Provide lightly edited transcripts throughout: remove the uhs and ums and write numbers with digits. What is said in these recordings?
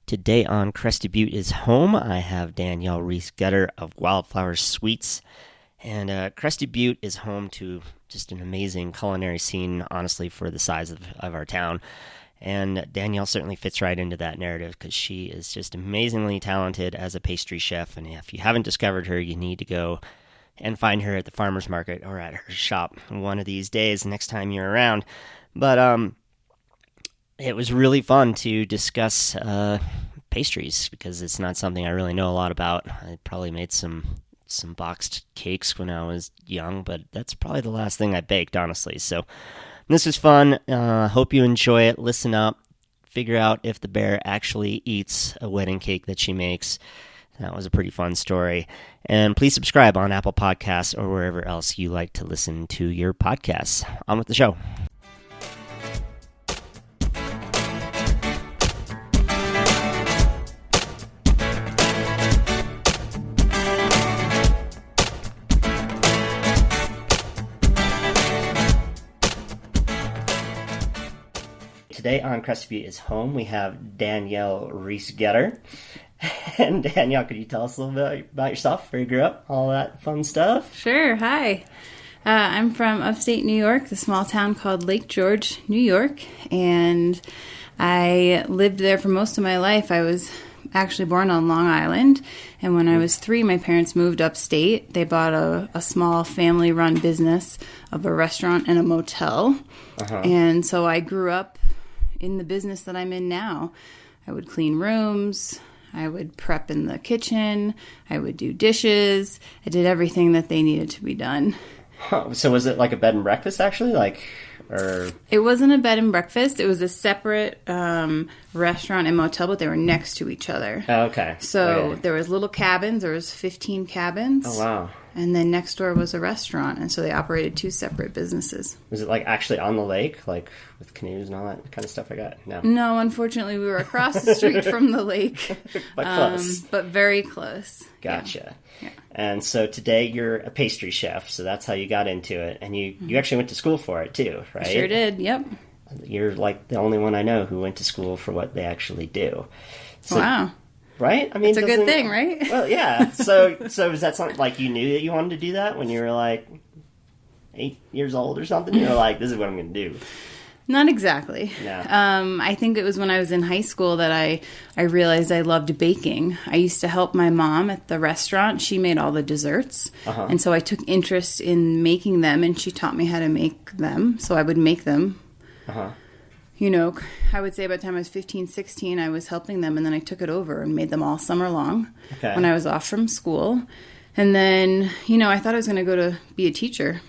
Today on Crested Butte is home. I have Danielle Riesz Gutter of Wildflour Sweets. And Crested Butte is home to just an amazing culinary scene, honestly, for the size of our town. And Danielle certainly fits right into that narrative because she is just amazingly talented as a pastry chef. And if you haven't discovered her, you need to go and find her at the farmer's market or at her shop one of these days next time you're around. But it was really fun to discuss pastries because it's not something I really know a lot about. I probably made some boxed cakes when I was young, but that's probably the last thing I baked, honestly. So this was fun. Hope you enjoy it. Listen up. Figure out if the bear actually eats a wedding cake that she makes. That was a pretty fun story. And please subscribe on Apple Podcasts or wherever else you like to listen to your podcasts. On with the show. Today on Crested Butte is home. We have Danielle Riesz Gutter. And Danielle, could you tell us a little bit about yourself, where you grew up, all that fun stuff? Sure. Hi. I'm from upstate New York, the small town called Lake George, New York. And I lived there for most of my life. I was actually born on Long Island. And when I was 3, my parents moved upstate. They bought a small family-run business of a restaurant and a motel. And so I grew up in the business that I'm in now. I would clean rooms, I would prep in the kitchen, I would do dishes. I did everything that they needed to be done. So was it like a bed and breakfast actually? Or it wasn't a bed and breakfast. It was a separate restaurant and motel, but they were next to each other. Oh, okay. So there was little cabins. There was 15 cabins. Oh, wow. And then next door was a restaurant, and so they operated 2 separate businesses. Was it like actually on the lake, like with canoes and all that kind of stuff like that? No. No, unfortunately, we were across the street from the lake. But close. But very close. Gotcha. Yeah. And so today you're a pastry chef, so that's how you got into it. And you actually went to school for it too, right? I sure did, yep. You're like the only one I know who went to school for what they actually do. So, wow. Right? I mean, it's a good thing, right? Well, yeah. So is that something like you knew that you wanted to do that when you were like 8 years old or something? You were like, this is what I'm going to do. Not exactly. No. I think it was when I was in high school that I realized I loved baking. I used to help my mom at the restaurant. She made all the desserts. And so I took interest in making them, and she taught me how to make them. So I would make them. You know, I would say by the time I was 15, 16, I was helping them, and then I took it over and made them all summer long when I was off from school. And then, I thought I was going to go to be a teacher.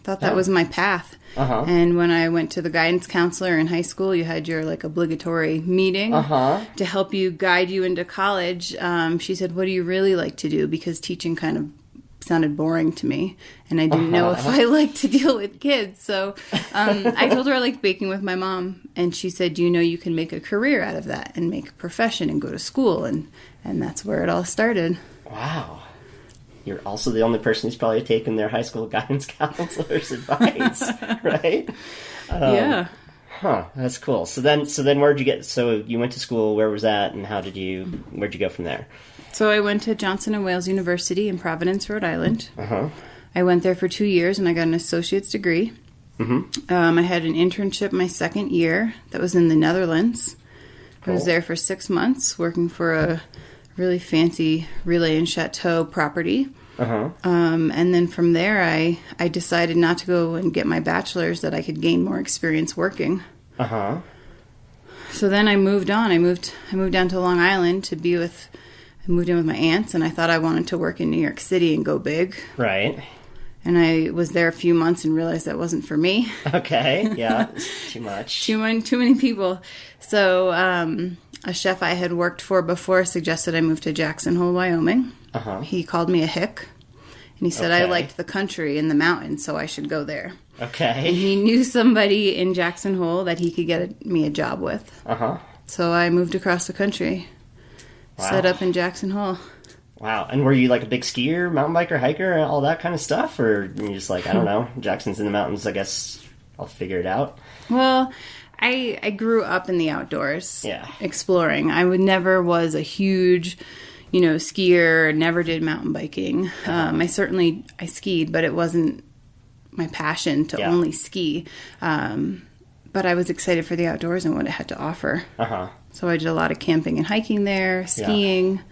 Thought that was my path. And when I went to the guidance counselor in high school, you had your obligatory meeting to help you guide you into college. She said, what do you really like to do? Because teaching kind of sounded boring to me, and I didn't know if I liked to deal with kids. So I told her I liked baking with my mom, and she said, you can make a career out of that and make a profession and go to school, and that's where it all started. Wow. You're also the only person who's probably taken their high school guidance counselor's advice, right? Yeah. That's cool. So then where'd you get, so you went to school, where was that, and where'd you go from there? So I went to Johnson & Wales University in Providence, Rhode Island. I went there for 2 years, and I got an associate's degree. I had an internship my second year that was in the Netherlands. Cool. I was there for 6 months working for a really fancy Relais and Chateau property. And then from there, I decided not to go and get my bachelor's, that I could gain more experience working. So then I moved on. I moved down to Long Island to be with... I moved in with my aunts, and I thought I wanted to work in New York City and go big. Right. And I was there a few months and realized that wasn't for me. Okay, yeah, too much. Too many people. So a chef I had worked for before suggested I move to Jackson Hole, Wyoming. He called me a hick, and he said I liked the country and the mountains, so I should go there. Okay. And he knew somebody in Jackson Hole that he could get me a job with. So I moved across the country. Wow. Set up in Jackson Hole. Wow. And were you like a big skier, mountain biker, hiker, and all that kind of stuff? Or were you just like, I don't know, Jackson's in the mountains, I guess I'll figure it out? Well, I grew up in the outdoors. Yeah. Exploring. I never was a huge, skier, never did mountain biking. I skied, but it wasn't my passion to only ski. But I was excited for the outdoors and what it had to offer. So I did a lot of camping and hiking there, skiing. Yeah.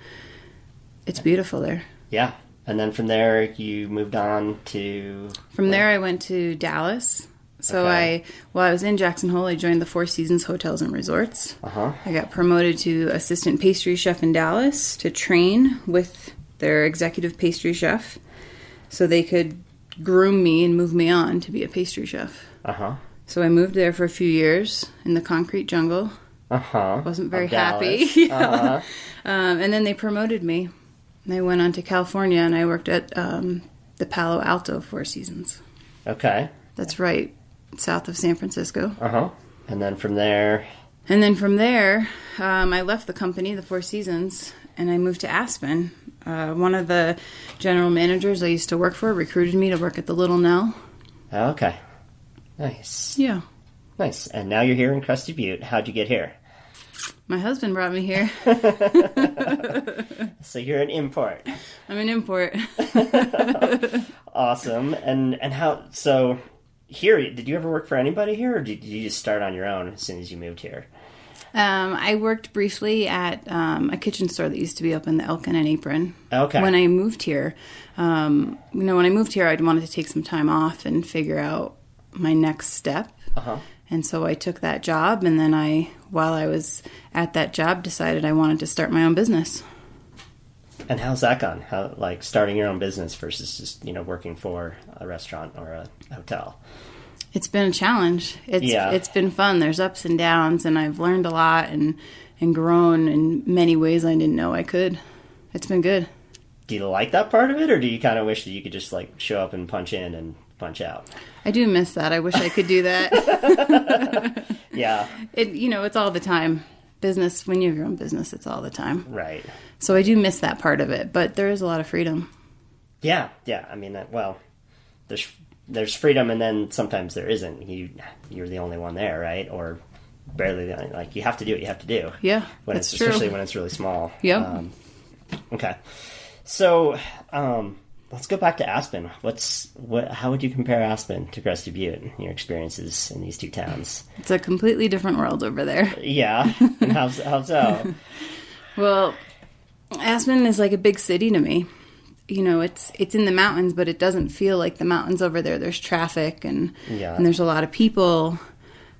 It's beautiful there. Yeah. And then from there, you moved on to... From there, I went to Dallas. So while I was in Jackson Hole, I joined the Four Seasons Hotels and Resorts. I got promoted to assistant pastry chef in Dallas to train with their executive pastry chef so they could groom me and move me on to be a pastry chef. So I moved there for a few years in the concrete jungle. Wasn't very happy. And then they promoted me. And I went on to California and I worked at the Palo Alto Four Seasons. Okay. That's right, south of San Francisco. And then from there... I left the company, the Four Seasons, and I moved to Aspen. One of the general managers I used to work for recruited me to work at the Little Nell. Okay. Nice. Yeah. Nice. And now you're here in Crested Butte. How'd you get here? My husband brought me here. So you're an import. I'm an import. Awesome. And how... So here, did you ever work for anybody here, or did you just start on your own as soon as you moved here? I worked briefly at a kitchen store that used to be up in the Elkin and Apron. Okay. When I moved here, I wanted to take some time off and figure out my next step. And so I took that job, and then while I was at that job, decided I wanted to start my own business. And how's that gone? How, starting your own business versus just, working for a restaurant or a hotel? It's been a challenge. It's been fun. There's ups and downs, and I've learned a lot and grown in many ways I didn't know I could. It's been good. Do you like that part of it, or do you kind of wish that you could just show up and punch in and punch out? I do miss that. I wish I could do that. Yeah. It's all the time. Business, when you have your own business, it's all the time. Right. So I do miss that part of it, but there is a lot of freedom. Yeah. I mean, there's freedom, and then sometimes there isn't. You're the only one there, right? Or barely the only, you have to do what you have to do. Yeah, that's true. Especially when it's really small. Yep. Okay. So, let's go back to Aspen. How would you compare Aspen to Crested Butte, your experiences in these two towns? It's a completely different world over there. Yeah. And how so? Well, Aspen is like a big city to me. It's in the mountains, but it doesn't feel like the mountains over there. There's traffic and there's a lot of people,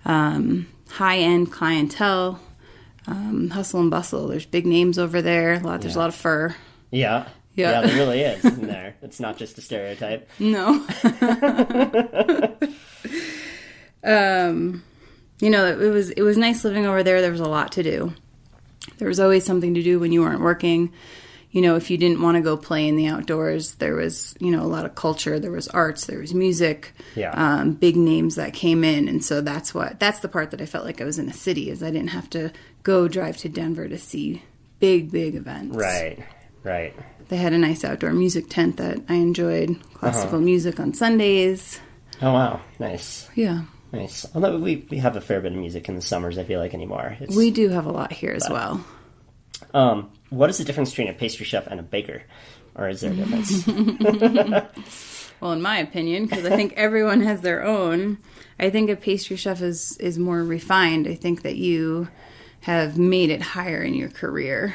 high-end clientele, hustle and bustle. There's big names over there. There's a lot of fur. Yeah. Yeah, there really is, isn't there? It's not just a stereotype. No. It was nice living over there. There was a lot to do. There was always something to do when you weren't working. If you didn't want to go play in the outdoors, there was, a lot of culture. There was arts. There was music. Yeah. Big names that came in. And so that's the part that I felt like I was in a city, is I didn't have to go drive to Denver to see big events. Right. They had a nice outdoor music tent that I enjoyed. Classical music on Sundays. Oh, wow. Nice. Yeah. Nice. Although we have a fair bit of music in the summers, I feel like, anymore. We do have a lot here as well. What is the difference between a pastry chef and a baker? Or is there a difference? Well, in my opinion, because I think everyone has their own, I think a pastry chef is more refined. I think that you have made it higher in your career.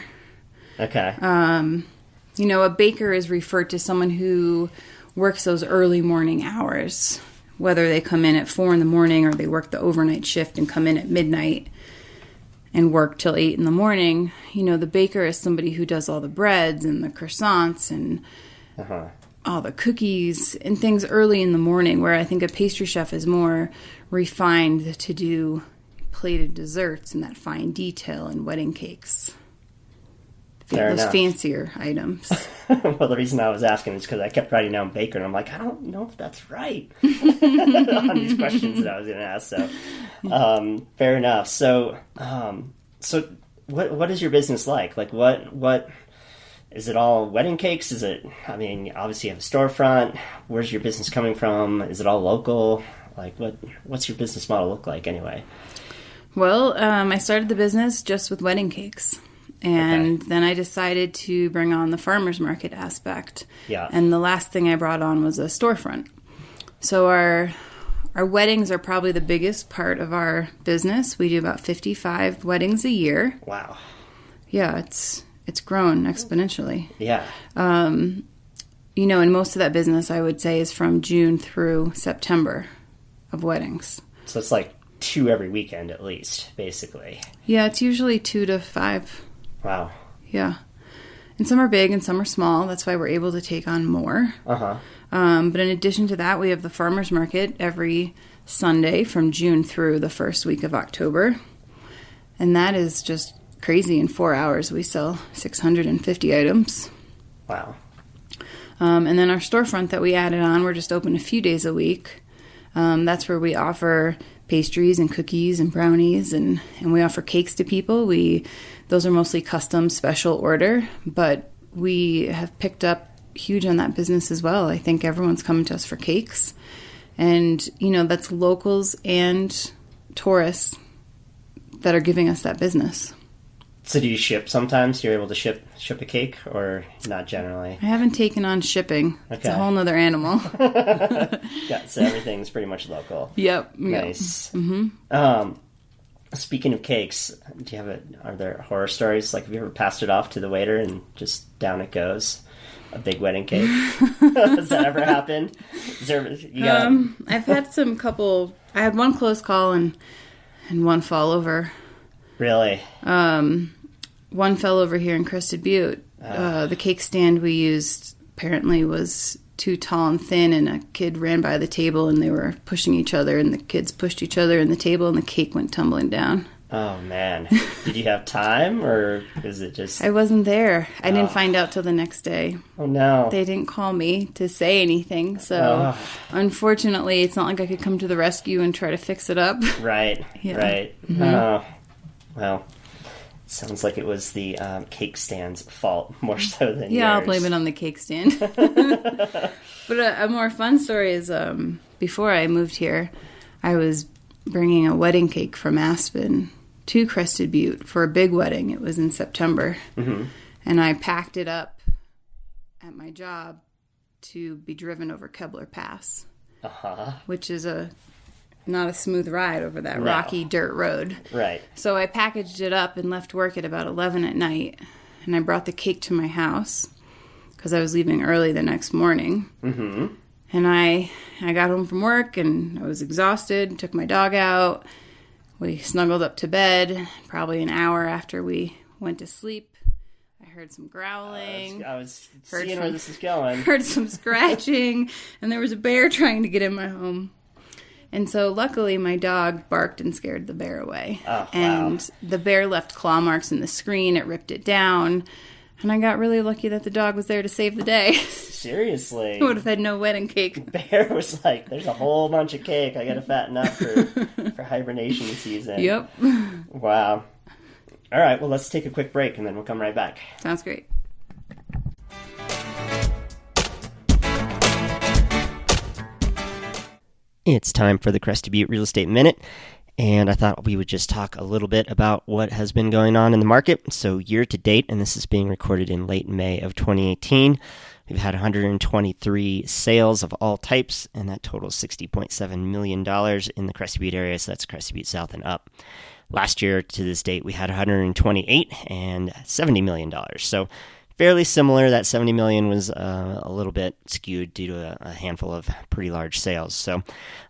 Okay. A baker is referred to someone who works those early morning hours, whether they come in at 4 a.m. or they work the overnight shift and come in at midnight and work till 8 a.m. The baker is somebody who does all the breads and the croissants and all the cookies and things early in the morning, where I think a pastry chef is more refined to do plated desserts and that fine detail and wedding cakes. Those fancier items. Well, the reason I was asking is because I kept writing down baker, and I'm like, I don't know if that's right on these questions that I was going to ask. So, fair enough. So what is your business like? What is it? All wedding cakes? Is it? I mean, obviously you have a storefront. Where's your business coming from? Is it all local? What's your business model look like anyway? Well, I started the business just with wedding cakes. And then I decided to bring on the farmer's market aspect. Yeah. And the last thing I brought on was a storefront. So our weddings are probably the biggest part of our business. We do about 55 weddings a year. Wow. Yeah, it's grown exponentially. Yeah. And most of that business, I would say, is from June through September of weddings. So it's like 2 every weekend at least, basically. Yeah, it's usually 2 to 5. Wow. Yeah. And some are big and some are small. That's why we're able to take on more. Uh-huh. But in addition to that, we have the farmer's market every Sunday from June through the first week of October. And that is just crazy. In 4 hours, we sell 650 items. Wow. And then our storefront that we added on, we're just open a few days a week. That's where we offer pastries and cookies and brownies, and we offer cakes to people. Those are mostly custom special order, but we have picked up huge on that business as well. I think everyone's coming to us for cakes, and that's locals and tourists that are giving us that business. So do you ship sometimes? You're able to ship a cake, or not generally? I haven't taken on shipping. Okay. It's a whole nother animal. Yeah, so everything's pretty much local. Yep. Nice. Yep. Mm-hmm. Speaking of cakes, are there horror stories? Like, have you ever passed it off to the waiter and just down it goes? A big wedding cake? Has that ever happened? I've had I had one close call and one fall over. Really? One fell over here in Crested Butte. The cake stand we used apparently was too tall and thin, and a kid ran by the table and they were pushing each other, and the kids pushed each other in the table, and the cake went tumbling down. Oh, man. Did you have time, or is it just... I wasn't there. I didn't find out till the next day. Oh, no. They didn't call me to say anything, so unfortunately, it's not like I could come to the rescue and try to fix it up. Right, Yeah. Right. Mm-hmm. Well, it sounds like it was the cake stand's fault more so than yours. Yeah, I'll blame it on the cake stand. But a more fun story is before I moved here, I was bringing a wedding cake from Aspen to Crested Butte for a big wedding. It was in September. Mm-hmm. And I packed it up at my job to be driven over Kebler Pass, which is not a smooth ride over that rocky dirt road. Right. So I packaged it up and left work at about 11 at night, and I brought the cake to my house because I was leaving early the next morning. Mm-hmm. And I got home from work, and I was exhausted, took my dog out. We snuggled up to bed. Probably an hour after we went to sleep, I heard some growling. I was seeing where this is going. Heard some scratching, and there was a bear trying to get in my home. And so luckily my dog barked and scared the bear away. Oh, and the bear left claw marks in the screen. It ripped it down. And I got really lucky that the dog was there to save the day. Seriously? I would have had no wedding cake. The bear was like, there's a whole bunch of cake. I got to fatten up for hibernation season. Yep. Wow. All right, well, let's take a quick break, and then we'll come right back. Sounds great. It's time for the Crested Butte Real Estate Minute, and I thought we would just talk a little bit about what has been going on in the market. So year to date, and this is being recorded in late May of 2018, we've had 123 sales of all types, and that totals $60.7 million in the Crested Butte area, so that's Crested Butte South and up. Last year to this date, we had 128 and $70 million. So fairly similar. That $70 million was a little bit skewed due to a handful of pretty large sales. So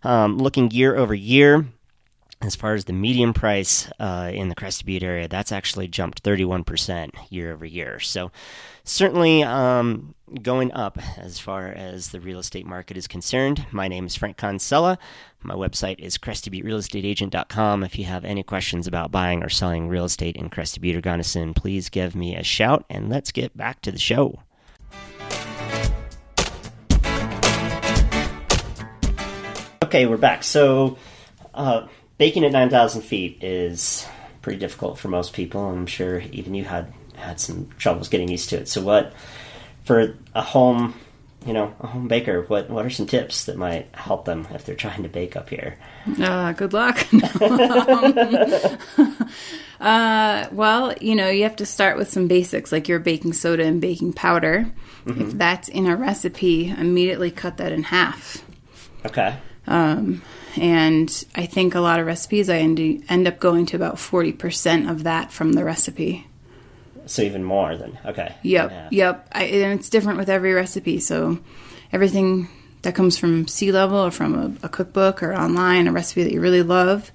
looking year over year, as far as the median price in the Crested Butte area, that's actually jumped 31% year over year. So certainly going up as far as the real estate market is concerned. My name is Frank Consella. My website is CrestedButteRealEstateAgent.com. If you have any questions about buying or selling real estate in Crested Butte or Gunnison, please give me a shout, and let's get back to the show. Okay, we're back. So baking at 9,000 feet is pretty difficult for most people. I'm sure even you had some troubles getting used to it. So what, for a home a home baker, what are some tips that might help them if they're trying to bake up here? Good luck. Well, you have to start with some basics like your baking soda and baking powder. Mm-hmm. If that's in a recipe, immediately cut that in half. Okay. And I think a lot of recipes, I end up going to about 40% of that from the recipe. So even more than, okay. Yep. And it's different with every recipe. So everything that comes from sea level or from a cookbook or online, a recipe that you really love,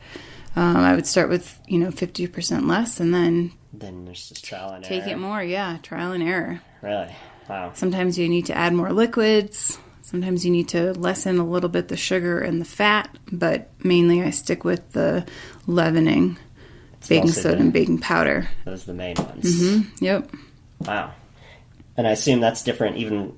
I would start with, 50% less and then there's just trial and take error. It more, trial and error. Really? Wow. Sometimes you need to add more liquids. Sometimes you need to lessen a little bit the sugar and the fat, but mainly I stick with the leavening, baking soda and baking powder. Those are the main ones. Mm-hmm. Yep. Wow. And I assume that's different even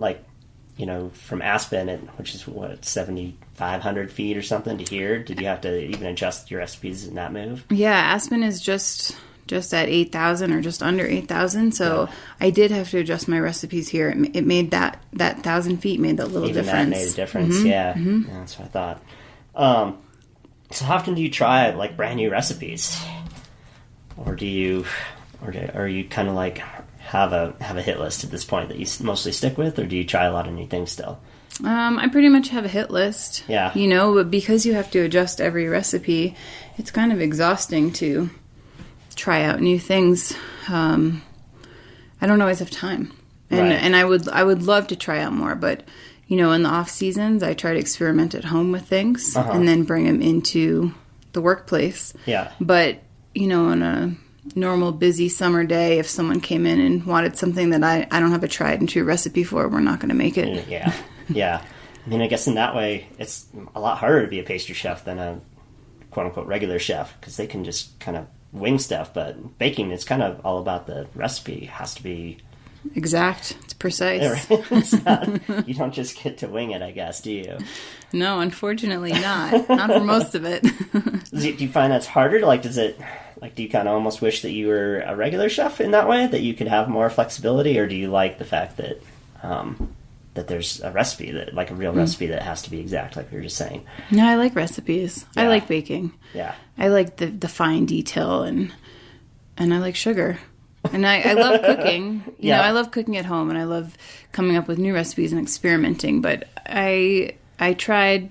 from Aspen, which is 7,500 feet or something to here. Did you have to even adjust your recipes in that move? Yeah, Aspen is just at 8,000 or just under 8,000. So yeah. I did have to adjust my recipes here. It made that 1,000 feet made that little even difference. That made a difference. Mm-hmm. Yeah. Mm-hmm. Yeah, that's what I thought. So how often do you try brand new recipes, or are you kind of have a hit list at this point that you mostly stick with, or do you try a lot of new things still? I pretty much have a hit list. Yeah. But because you have to adjust every recipe, it's kind of exhausting to try out new things. I don't always have time, and I would love to try out more, but in the off seasons I try to experiment at home with things and then bring them into the workplace. Yeah. But on a normal busy summer day, if someone came in and wanted something that I don't have a tried and true recipe for, we're not going to make it. Yeah. I mean, I guess in that way it's a lot harder to be a pastry chef than a quote unquote regular chef, because they can just kind of wing stuff, but baking is kind of all about the recipe. It has to be exact. It's precise. It's not, you don't just get to wing it, I guess, do you? No, unfortunately not. Not for most of it. Do you find that's harder? Do you kind of almost wish that you were a regular chef in that way, that you could have more flexibility, or do you like the fact that that there's a recipe, that a real recipe that has to be exact, like we were just saying? No, I like recipes. Yeah. I like baking. Yeah. I like the fine detail and I like sugar. And I love cooking. I love cooking at home, and I love coming up with new recipes and experimenting. But I tried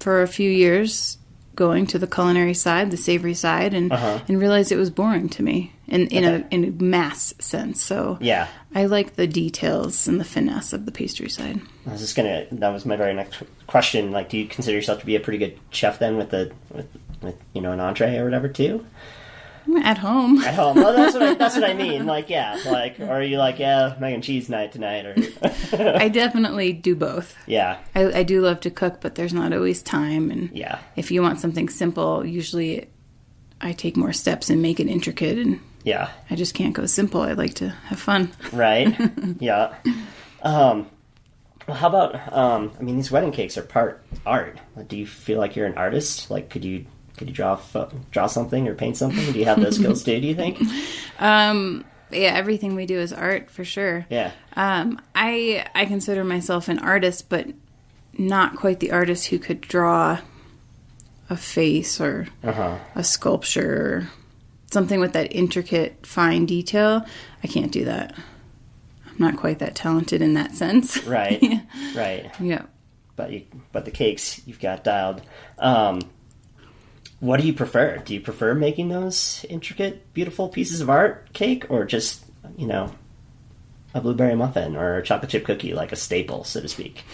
for a few years going to the culinary side, the savory side, and realized it was boring to me in a mass sense. So yeah, I like the details and the finesse of the pastry side. That was my very next question. Do you consider yourself to be a pretty good chef then with an entree or whatever too? At home. At home. Well, that's what I mean. Or are you mac and cheese night tonight? Or I definitely do both. Yeah. I do love to cook, but there's not always time. And yeah. If you want something simple, usually I take more steps and make it intricate. And yeah. I just can't go simple. I like to have fun. Right. Yeah. Well, how about, these wedding cakes are part art. Do you feel like you're an artist? Could you draw something or paint something? Do you have those skills too, do you think? Yeah, everything we do is art for sure. Yeah. I consider myself an artist, but not quite the artist who could draw a face or a sculpture or something with that intricate, fine detail. I can't do that. I'm not quite that talented in that sense. Right. Right. Yeah. But the cakes you've got dialed. What do you prefer? Do you prefer making those intricate, beautiful pieces of art cake, or just, a blueberry muffin or a chocolate chip cookie, like a staple, so to speak?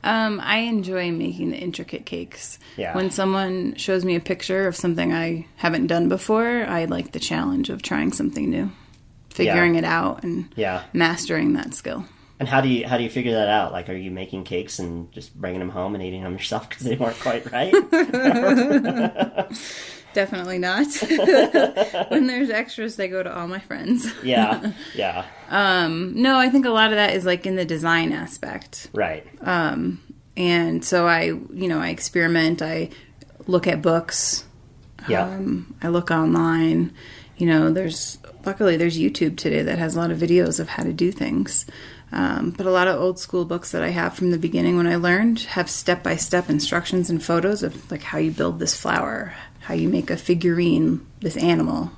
I enjoy making the intricate cakes. Yeah. When someone shows me a picture of something I haven't done before, I like the challenge of trying something new, figuring it out and mastering that skill. And how do you figure that out? Are you making cakes and just bringing them home and eating them yourself because they weren't quite right? Definitely not. When there's extras, they go to all my friends. Yeah. No, I think a lot of that is in the design aspect. Right. And so I experiment. I look at books. Yeah. I look online. There's luckily there's YouTube today that has a lot of videos of how to do things. But a lot of old school books that I have from the beginning when I learned have step-by-step instructions and photos of like how you build this flower, how you make a figurine, this animal.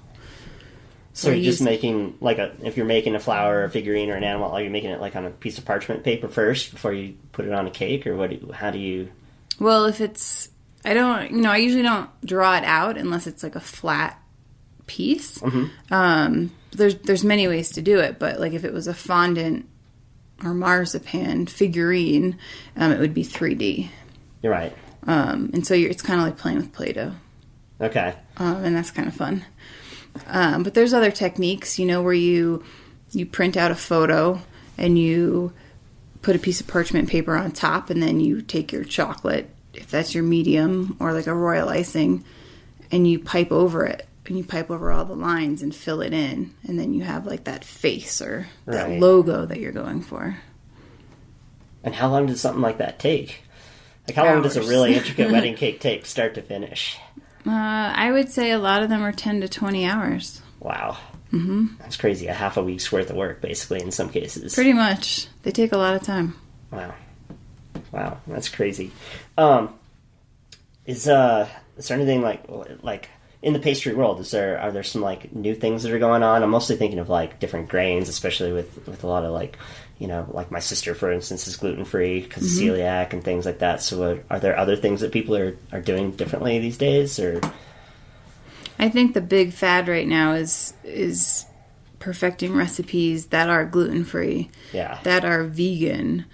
So you're just making, like, if you're making a flower, a figurine, or an animal, are you making it, like, on a piece of parchment paper first before you put it on a cake, or how do you... Well, if it's... I usually don't draw it out unless it's, like, a flat piece. Mm-hmm. There's many ways to do it, but, like, if it was a fondant or marzipan figurine, it would be 3D. You're right. And so it's kind of like playing with Play-Doh. Okay. And that's kind of fun. But there's other techniques, where you print out a photo and you put a piece of parchment paper on top, and then you take your chocolate, if that's your medium, or like a royal icing, and you pipe over it, and you pipe over all the lines and fill it in, and then you have like that face or that logo that you're going for. And how long does something like that take? Like, how long does a really intricate wedding cake take, start to finish? I would say a lot of them are 10 to 20 hours. Wow. Mm-hmm. That's crazy. A half a week's worth of work, basically, in some cases. Pretty much. They take a lot of time. Wow. That's crazy. Is there anything like in the pastry world, are there some, like, new things that are going on? I'm mostly thinking of, like, different grains, especially with a lot of, like, like my sister, for instance, is gluten-free because of celiac and things like that. So are there other things that people are doing differently these days? Or I think the big fad right now is perfecting recipes that are gluten-free, that are vegan,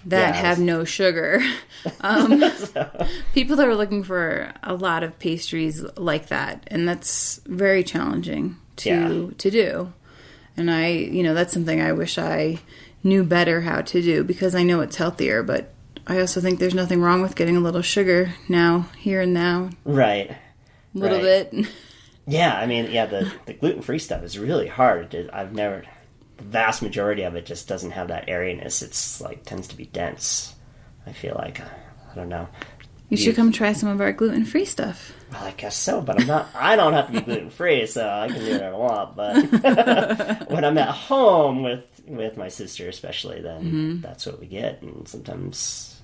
that have no sugar. People are looking for a lot of pastries like that, and that's very challenging to do. And that's something I wish I knew better how to do, because I know it's healthier, but I also think there's nothing wrong with getting a little sugar here and now. Right. A little bit. Yeah, I mean, the gluten-free stuff is really hard. The vast majority of it just doesn't have that airiness. It's like, tends to be dense, I feel like. I don't know. You should come try some of our gluten-free stuff. Well, I guess so, but I don't have to be gluten-free, so I can do whatever I want. But when I'm at home with my sister especially, then that's what we get. And sometimes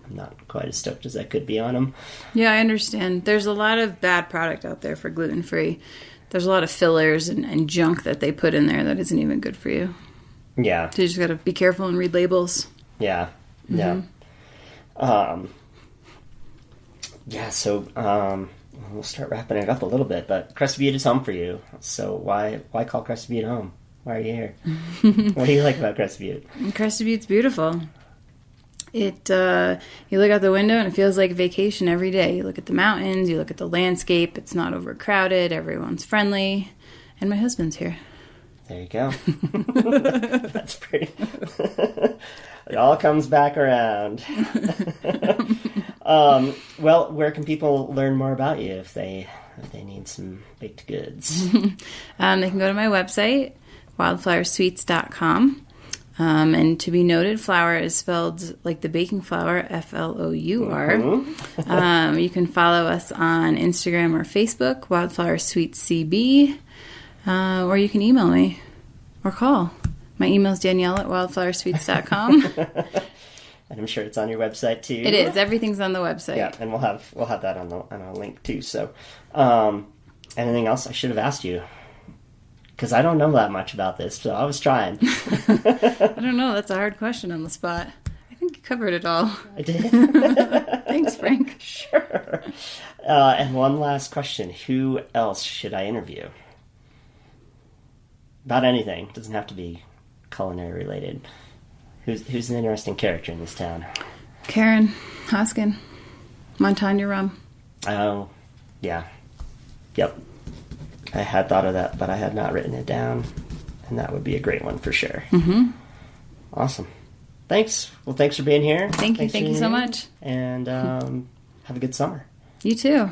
I'm not quite as stoked as I could be on them. Yeah, I understand. There's a lot of bad product out there for gluten-free. There's a lot of fillers and junk that they put in there that isn't even good for you. Yeah. So you just got to be careful and read labels. Yeah. Yeah. So we'll start wrapping it up a little bit, but Crested Butte is home for you. So why call Crested Butte home? Why are you here? What do you like about Crested Butte? Crested Butte's beautiful. You look out the window and it feels like vacation every day. You look at the mountains, you look at the landscape. It's not overcrowded. Everyone's friendly. And my husband's here. There you go. That's pretty... It all comes back around. Well, where can people learn more about you if they need some baked goods? They can go to my website, wildfloursweets.com. And to be noted, flour is spelled like the baking flour, Flour. Mm-hmm. You can follow us on Instagram or Facebook, Wildflour Sweets CB, or you can email me or call. My email is Danielle at wildfloursweets.com. And I'm sure it's on your website too. It is. Everything's on the website. Yeah, and we'll have that on a link too. So, anything else I should have asked you? Because I don't know that much about this, so I was trying. I don't know. That's a hard question on the spot. I think you covered it all. I did. Thanks, Frank. Sure. And one last question. Who else should I interview? About anything. It doesn't have to be culinary related. Who's an interesting character in this town? Karen Hoskin. Montagna rum. Oh, yeah. Yep. I had thought of that, but I had not written it down. And that would be a great one for sure. Mm-hmm. Awesome. Thanks. Well, thanks for being here. Thank you so much. And have a good summer. You too.